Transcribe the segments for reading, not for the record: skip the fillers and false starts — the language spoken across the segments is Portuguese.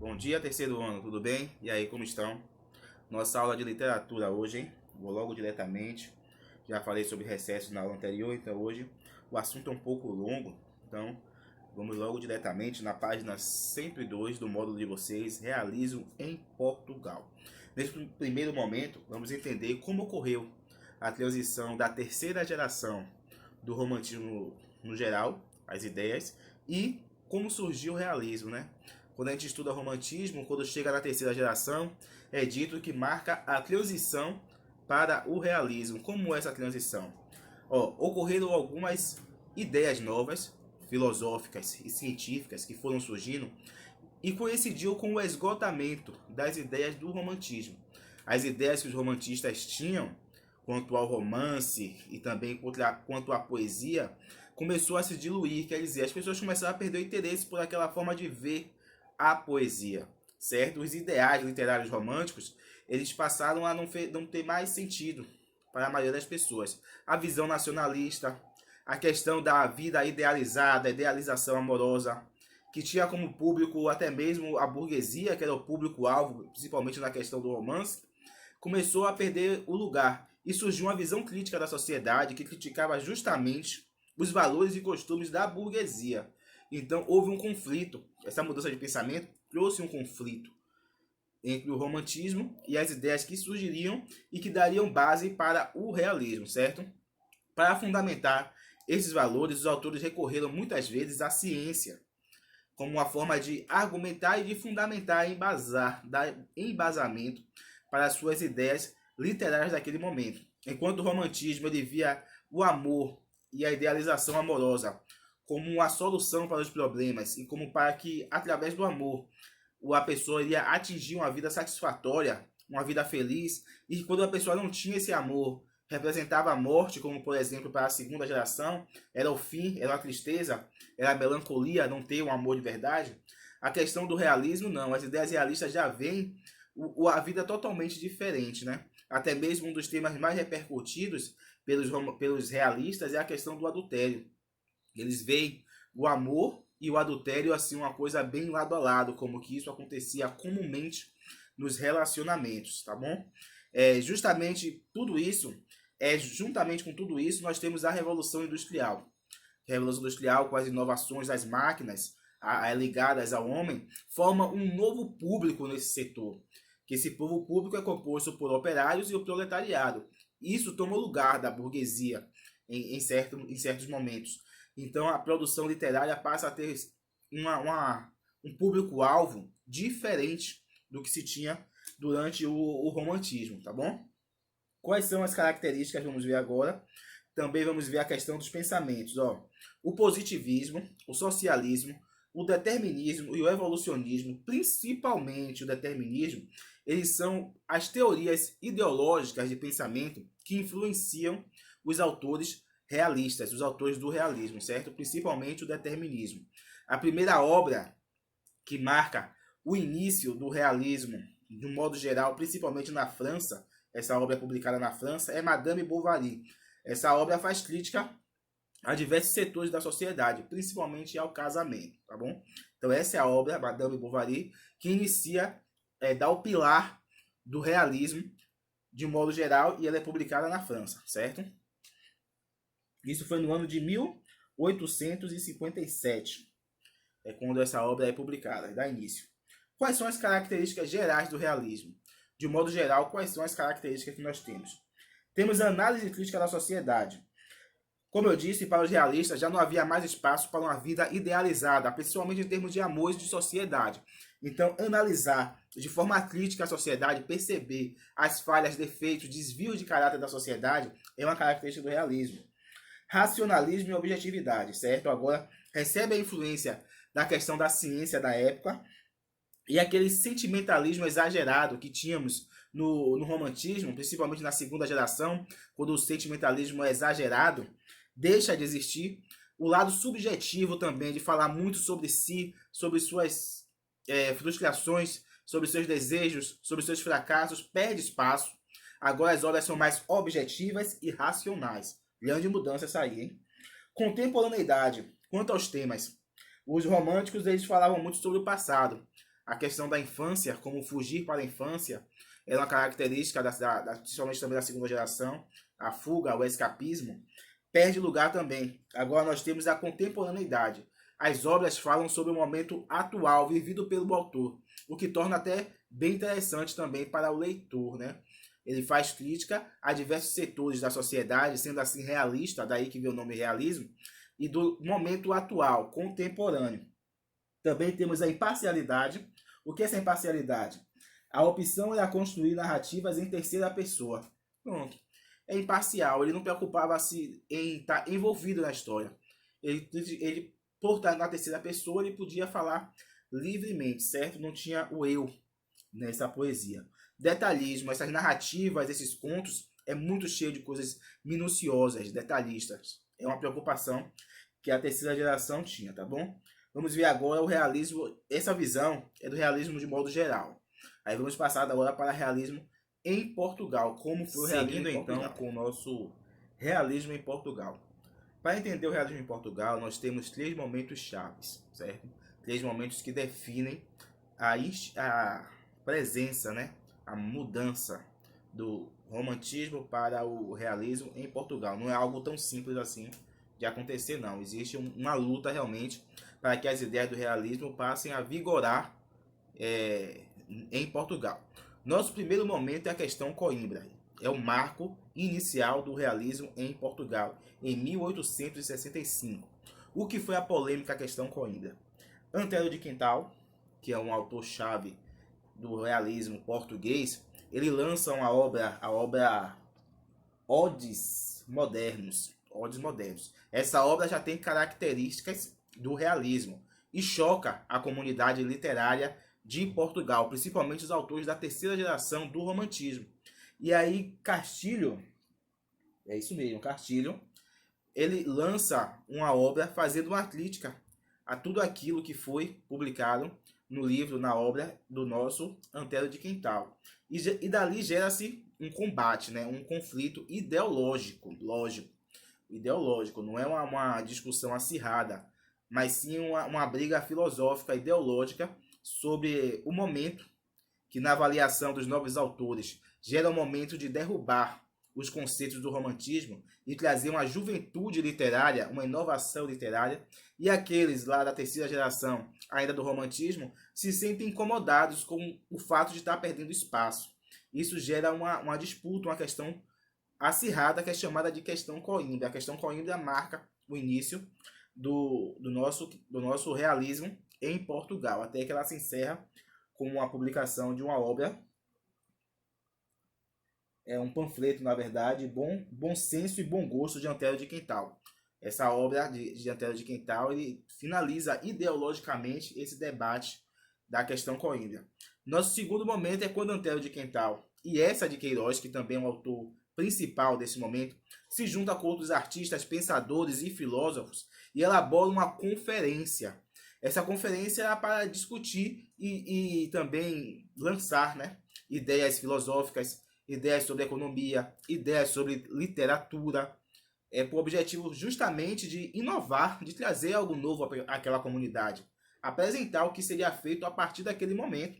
Bom dia, terceiro ano, tudo bem? E aí, como estão? Nossa aula de literatura hoje, hein? Vou logo diretamente. Já falei sobre recessos na aula anterior, então hoje o assunto é um pouco longo. Então, vamos logo diretamente na página 102 do módulo de vocês, Realismo em Portugal. Nesse primeiro momento, vamos entender como ocorreu a transição da terceira geração do romantismo no geral, as ideias, e como surgiu o realismo, né? Quando a gente estuda romantismo, quando chega na terceira geração, é dito que marca a transição para o realismo. Como é essa transição? Ocorreram algumas ideias novas, filosóficas e científicas que foram surgindo e coincidiu com o esgotamento das ideias do romantismo. As ideias que os romantistas tinham quanto ao romance e também quanto à poesia começou a se diluir, quer dizer, as pessoas começaram a perder o interesse por aquela forma de ver a poesia, certo? Os ideais literários românticos, eles passaram a não ter mais sentido para a maioria das pessoas. A visão nacionalista, a questão da vida idealizada, a idealização amorosa, que tinha como público até mesmo a burguesia, que era o público-alvo, principalmente na questão do romance, começou a perder o lugar. E surgiu uma visão crítica da sociedade que criticava justamente os valores e costumes da burguesia. Então houve um conflito. Essa mudança de pensamento trouxe um conflito entre o romantismo e as ideias que surgiriam e que dariam base para o realismo, certo? Para fundamentar esses valores, os autores recorreram muitas vezes à ciência como uma forma de argumentar e de fundamentar, dar embasamento para as suas ideias literárias daquele momento. Enquanto o romantismo ele via o amor e a idealização amorosa como uma solução para os problemas e como para que, através do amor, a pessoa iria atingir uma vida satisfatória, uma vida feliz, e quando a pessoa não tinha esse amor, representava a morte, como por exemplo para a segunda geração, era o fim, era a tristeza, era a melancolia, não ter um amor de verdade. A questão do realismo, não. As ideias realistas já veem a vida totalmente diferente, né? Até mesmo um dos temas mais repercutidos pelos realistas é a questão do adultério. Eles veem o amor e o adultério assim uma coisa bem lado a lado, como que isso acontecia comumente nos relacionamentos, tá bom? Juntamente com tudo isso, nós temos a Revolução Industrial. A Revolução Industrial, com as inovações das máquinas ligadas ao homem, forma um novo público nesse setor. Que esse povo público é composto por operários e o proletariado. Isso toma o lugar da burguesia em certos momentos. Então a produção literária passa a ter um público-alvo diferente do que se tinha durante o romantismo, tá bom? Quais são as características? Vamos ver agora. Também vamos ver a questão dos pensamentos. O positivismo, o socialismo, o determinismo e o evolucionismo, principalmente o determinismo, eles são as teorias ideológicas de pensamento que influenciam os autores realistas, os autores do realismo, certo? Principalmente o determinismo. A primeira obra que marca o início do realismo, de um modo geral, principalmente na França, essa obra é publicada na França, é Madame Bovary. Essa obra faz crítica a diversos setores da sociedade, principalmente ao casamento, tá bom? Então essa é a obra, Madame Bovary, que inicia, dá o pilar do realismo, de um modo geral, e ela é publicada na França, certo? Isso foi no ano de 1857, é quando essa obra é publicada, dá início. Quais são as características gerais do realismo? De um modo geral, quais são as características que nós temos? Temos a análise crítica da sociedade. Como eu disse, para os realistas já não havia mais espaço para uma vida idealizada, principalmente em termos de amor e de sociedade. Então, analisar de forma crítica a sociedade, perceber as falhas, defeitos, desvios de caráter da sociedade é uma característica do realismo. Racionalismo e objetividade, certo? Agora, recebe a influência da questão da ciência da época e aquele sentimentalismo exagerado que tínhamos no romantismo, principalmente na segunda geração, quando o sentimentalismo é exagerado, deixa de existir. O lado subjetivo também, de falar muito sobre si, sobre suas frustrações, sobre seus desejos, sobre seus fracassos, perde espaço. Agora as obras são mais objetivas e racionais. Grande mudança essa aí, hein? Contemporaneidade. Quanto aos temas, os românticos eles falavam muito sobre o passado. A questão da infância, como fugir para a infância, é uma característica, principalmente também da segunda geração, a fuga, o escapismo, perde lugar também. Agora nós temos a contemporaneidade. As obras falam sobre o momento atual vivido pelo autor, o que torna até bem interessante também para o leitor, né? Ele faz crítica a diversos setores da sociedade, sendo assim realista, daí que vem o nome realismo, e do momento atual, contemporâneo. Também temos a imparcialidade. O que é essa imparcialidade? A opção era construir narrativas em terceira pessoa. Pronto. É imparcial, ele não preocupava-se em estar envolvido na história. Ele, por estar na terceira pessoa, ele podia falar livremente, certo? Não tinha o eu nessa poesia. Detalhismo, essas narrativas, esses contos, é muito cheio de coisas minuciosas, detalhistas. É uma preocupação que a terceira geração tinha, tá bom? Vamos ver agora o realismo. Essa visão é do realismo de modo geral. Aí vamos passar agora para o realismo em Portugal. Como foi o realismo em Portugal? Então, com o nosso realismo em Portugal. Para entender o realismo em Portugal, nós temos 3 momentos chaves, certo? 3 momentos que definem a presença, né? A mudança do romantismo para o realismo em Portugal. Não é algo tão simples assim de acontecer, não. Existe uma luta realmente para que as ideias do realismo passem a vigorar em Portugal. Nosso primeiro momento é a questão Coimbra. É o marco inicial do realismo em Portugal, em 1865. O que foi a polêmica questão Coimbra? Antero de Quintal, que é um autor-chave do realismo português, ele lança a obra Odes Modernos. Odes Modernos. Essa obra já tem características do realismo e choca a comunidade literária de Portugal, principalmente os autores da terceira geração do romantismo. E aí Castilho, é isso mesmo, Castilho, ele lança uma obra fazendo uma crítica a tudo aquilo que foi publicado no livro, na obra do nosso Antero de Quintal. E dali gera-se um combate, né? Um conflito ideológico, ideológico, não é uma discussão acirrada, mas sim uma briga filosófica, ideológica, sobre o momento que, na avaliação dos novos autores, gera o momento de derrubar os conceitos do romantismo e trazer uma juventude literária, uma inovação literária, e aqueles lá da terceira geração, ainda do romantismo, se sentem incomodados com o fato de estar perdendo espaço. Isso gera uma disputa, uma questão acirrada, que é chamada de questão Coimbra. A questão Coimbra marca o início do nosso realismo em Portugal, até que ela se encerra com a publicação de uma obra, um panfleto, na verdade, Bom Senso e Bom Gosto, de Antero de Quintal. Essa obra de Antero de Quintal, ele finaliza ideologicamente esse debate da questão Coimbra. Nosso segundo momento é quando Antero de Quintal e Eça de Queiroz, que também é o autor principal desse momento, se junta com outros artistas, pensadores e filósofos e elabora uma conferência. Essa conferência era para discutir e também lançar, né, ideias filosóficas, ideias sobre economia, ideias sobre literatura, com o objetivo justamente de inovar, de trazer algo novo àquela comunidade, apresentar o que seria feito a partir daquele momento,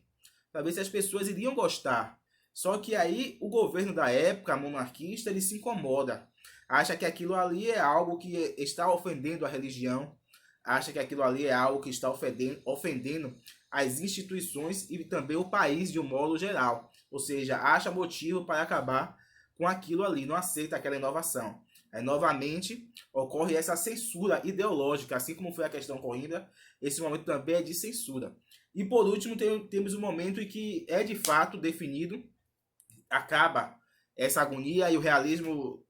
para ver se as pessoas iriam gostar. Só que aí o governo da época, monarquista, ele se incomoda, acha que aquilo ali é algo que está ofendendo a religião, acha que aquilo ali é algo que está ofendendo as instituições e também o país de um modo geral. Ou seja, acha motivo para acabar com aquilo ali, não aceita aquela inovação. Aí, novamente, ocorre essa censura ideológica, assim como foi a questão Coimbra, esse momento também é de censura. E por último, temos um momento em que é de fato definido, acaba essa agonia e o realismo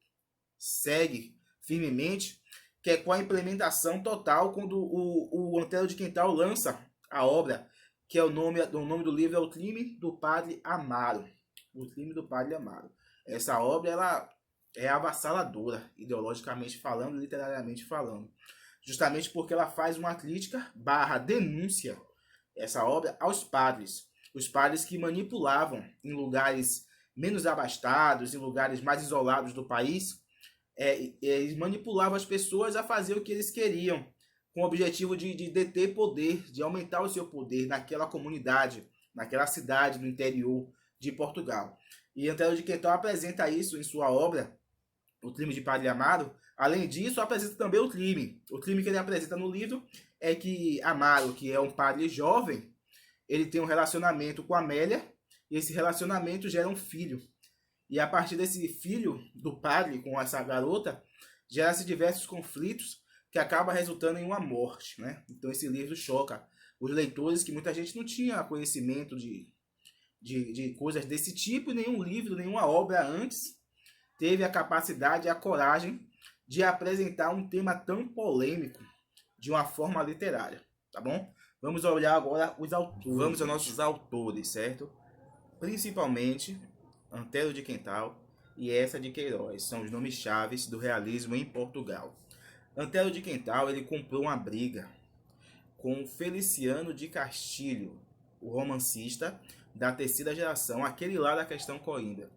segue firmemente, que é com a implementação total, quando o Antero de Quintal lança a obra, que é o nome do livro é O Crime do Padre Amaro. O Crime do Padre Amaro. Essa obra, ela é avassaladora, ideologicamente falando, literariamente falando. Justamente porque ela faz uma crítica / denúncia, essa obra, aos padres. Os padres que manipulavam em lugares menos abastados, em lugares mais isolados do país, eles manipulavam as pessoas a fazer o que eles queriam, com o objetivo de deter poder, de aumentar o seu poder naquela comunidade, naquela cidade do interior de Portugal. E Antero de Quental apresenta isso em sua obra, O Crime de Padre Amaro. Além disso, apresenta também o crime. O crime que ele apresenta no livro é que Amaro, que é um padre jovem, ele tem um relacionamento com Amélia, e esse relacionamento gera um filho. E a partir desse filho do padre com essa garota, gera-se diversos conflitos que acabam resultando em uma morte, né? Então esse livro choca os leitores, que muita gente não tinha conhecimento de coisas desse tipo, e nenhum livro, nenhuma obra antes teve a capacidade e a coragem de apresentar um tema tão polêmico de uma forma literária, tá bom? Vamos olhar agora os autores. Vamos aos nossos autores, certo? Principalmente Antero de Quental e Eça de Queiroz são os nomes chaves do realismo em Portugal. Antero de Quental, ele comprou uma briga com Feliciano de Castilho, o romancista da terceira geração, aquele lá da questão Coimbra.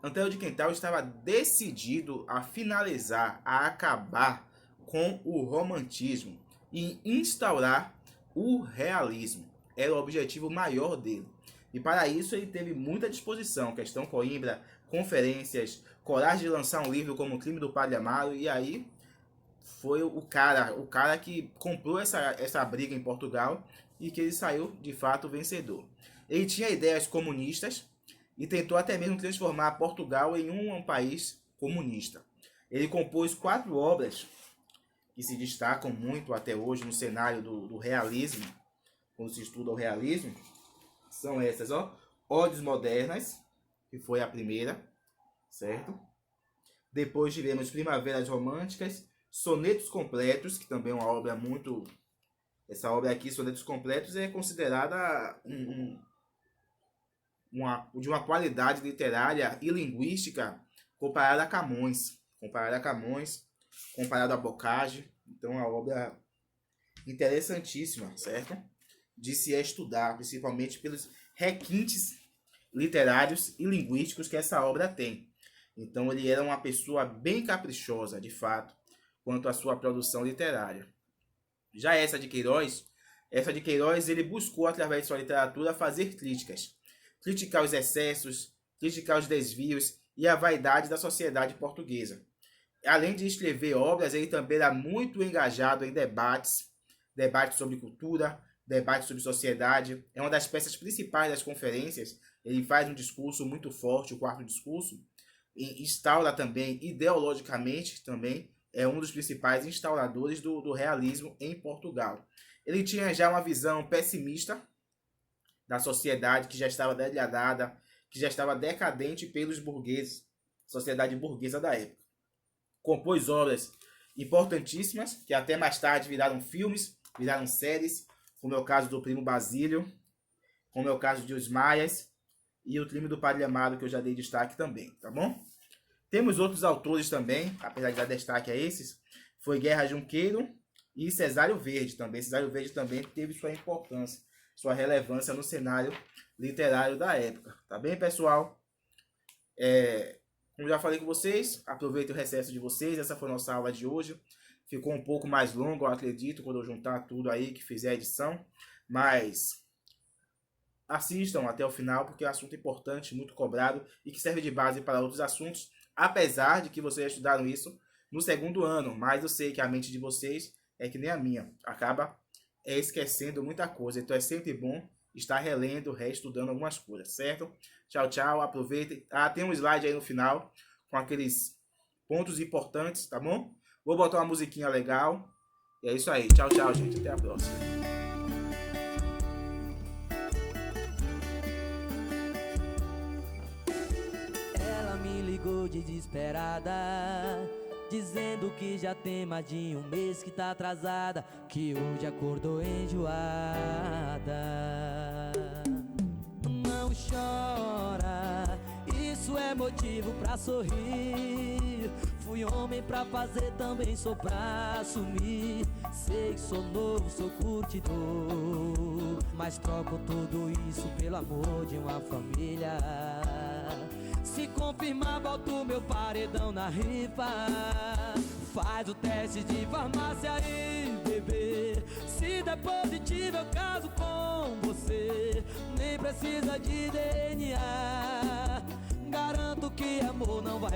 Antero de Quental estava decidido a finalizar, a acabar com o romantismo e instaurar o realismo. Era o objetivo maior dele. E para isso ele teve muita disposição. Questão Coimbra, conferências, coragem de lançar um livro como O Crime do Padre Amaro. E aí foi o cara que comprou essa briga em Portugal e que ele saiu de fato vencedor. Ele tinha ideias comunistas e tentou até mesmo transformar Portugal em um país comunista. Ele compôs 4 obras que se destacam muito até hoje no cenário do realismo, quando se estuda o realismo. São essas, ó. Odes Modernas, que foi a primeira, certo? Depois tivemos Primaveras Românticas, Sonetos Completos, que também é uma obra muito... Essa obra aqui, Sonetos Completos, é considerada de uma qualidade literária e linguística comparada a Camões. Comparado a Bocage. Então é uma obra interessantíssima, certo? De se estudar, principalmente pelos requintes literários e linguísticos que essa obra tem. Então ele era uma pessoa bem caprichosa, de fato, quanto à sua produção literária. Já Eça de Queiroz, ele buscou, através de sua literatura, fazer críticas. Criticar os excessos, criticar os desvios e a vaidade da sociedade portuguesa. Além de escrever obras, ele também era muito engajado em debates sobre cultura, debates sobre sociedade. É uma das peças principais das conferências. Ele faz um discurso muito forte, o 4º discurso, e instaura também, ideologicamente, também é um dos principais instauradores do realismo em Portugal. Ele tinha já uma visão pessimista da sociedade, que já estava degradada, que já estava decadente pelos burgueses, sociedade burguesa da época. Compôs obras importantíssimas, que até mais tarde viraram filmes, viraram séries, como é o caso do Primo Basílio, como é o caso de Os Maias, e O Crime do Padre Amaro, que eu já dei destaque também, tá bom? Temos outros autores também, apesar de dar destaque a esses, foi Guerra Junqueiro e Cesário Verde também. Cesário Verde também teve sua importância, sua relevância no cenário literário da época, tá bem, pessoal? Como já falei com vocês, aproveitem o recesso de vocês. Essa foi a nossa aula de hoje. Ficou um pouco mais longa, eu acredito, quando eu juntar tudo aí, que fizer a edição. Mas assistam até o final, porque é um assunto importante, muito cobrado, e que serve de base para outros assuntos, apesar de que vocês estudaram isso no 2º ano. Mas eu sei que a mente de vocês é que nem a minha, acaba esquecendo muita coisa. Então é sempre bom estar relendo, reestudando algumas coisas, certo? Tchau, tchau, aproveitem. Tem um slide aí no final com aqueles pontos importantes, tá bom? Vou botar uma musiquinha legal. E é isso aí. Tchau, tchau, gente. Até a próxima. Ela me ligou desesperada, dizendo que já tem mais de um mês que tá atrasada, que hoje acordou enjoada. Não chora, isso é motivo pra sorrir. Fui homem pra fazer, também sou pra assumir. Sei que sou novo, sou curtidor, mas troco tudo isso pelo amor de uma família. se confirmar, boto meu paredão na rifa. Faz o teste de farmácia aí, bebê. Se der positivo, eu caso com você. Nem precisa de DNA. Garanto que amor não vai